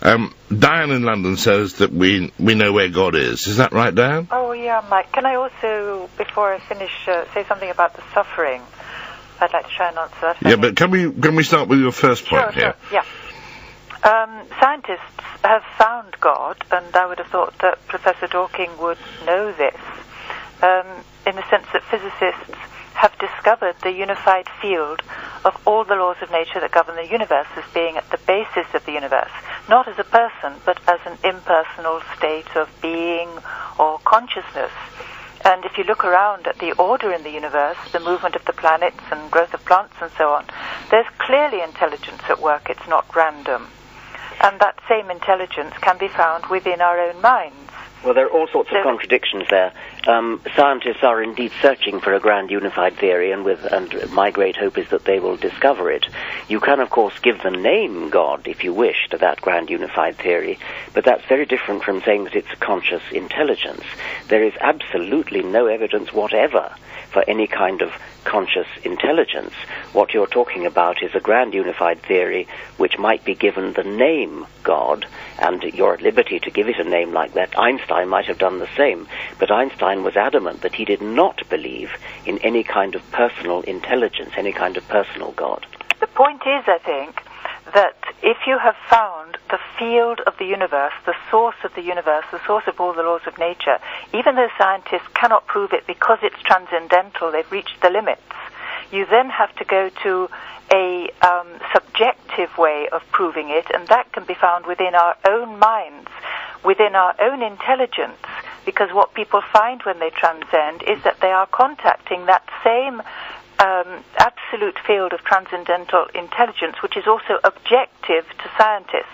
Diane in London says that we know where God is. Is that right, Diane? Oh, yeah, Mike. Can I also, before I finish, say something about the suffering? I'd like to try and answer that. Yeah, but can we start with your first point here? Sure, yeah. Scientists have found God, and I would have thought that Professor Dawkins would know this, in the sense that physicists have discovered the unified field of all the laws of nature that govern the universe as being at the basis of the universe, not as a person, but as an impersonal state of being or consciousness. And if you look around at the order in the universe, the movement of the planets and growth of plants and so on, there's clearly intelligence at work. It's not random. And that same intelligence can be found within our own minds. Well, there are all sorts of contradictions there. Scientists are indeed searching for a grand unified theory, and my great hope is that they will discover it. You can, of course, give the name God, if you wish, to that grand unified theory, but that's very different from saying that it's a conscious intelligence. There is absolutely no evidence whatever for any kind of conscious intelligence. What you're talking about is a grand unified theory which might be given the name God, and you're at liberty to give it a name like that. Einstein might have done the same, but Einstein was adamant that he did not believe in any kind of personal intelligence, any kind of personal God. The point is, I think, that if you have found the field of the universe, the source of the universe, the source of all the laws of nature, even though scientists cannot prove it because it's transcendental, they've reached the limits, you then have to go to a subjective way of proving it, and that can be found within our own minds, within our own intelligence, because what people find when they transcend is that they are contacting that same absolute field of transcendental intelligence, which is also objective to scientists.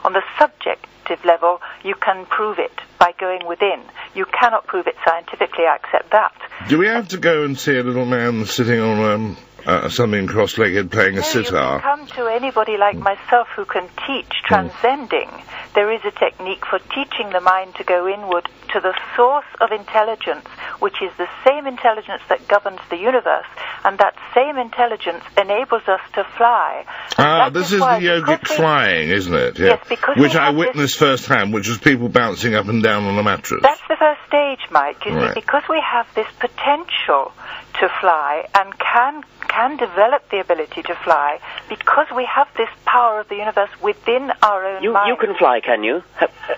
On the subjective level, you can prove it by going within. You cannot prove it scientifically, I accept that. Do we have to go and see a little man sitting on something cross-legged playing a sitar? You can come to anybody like myself who can teach transcending. There is a technique for teaching the mind to go inward to the source of intelligence, which is the same intelligence that governs the universe, and that same intelligence enables us to fly. This is the yogic flying, isn't it? Yeah. Yes, because which I witnessed firsthand, which was people bouncing up and down on a mattress. That's the first stage, Mike. You see, because we have this potential to fly and can develop the ability to fly, because we have this power of the universe within our own mind. You can fly, can you?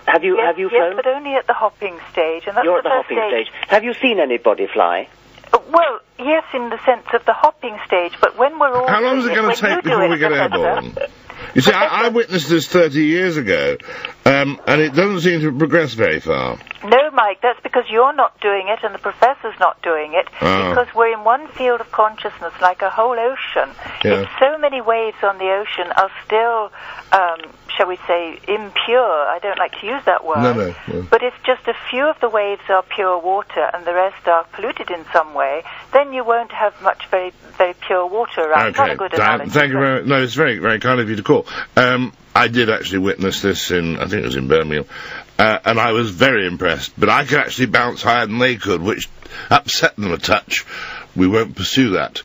Have you flown? Yes, but only at the hopping stage, and that's You're at the hopping stage. Have you seen anybody fly? Well, yes, in the sense of the hopping stage, but when we're all... How long is it going to take before we get airborne? You see, I witnessed this 30 years ago, and it doesn't seem to progress very far. No, Mike, that's because you're not doing it and the professor's not doing it, because we're in one field of consciousness, like a whole ocean. Yeah. If so many waves on the ocean are still, shall we say, impure, I don't like to use that word, no. But if just a few of the waves are pure water and the rest are polluted in some way, then you won't have much very, very pure water around. Okay, Not a good analogy. Thank you very much. No, it's very, very kind of you to call. I did actually witness this I think it was in Birmingham, and I was very impressed. But I could actually bounce higher than they could, which upset them a touch. We won't pursue that.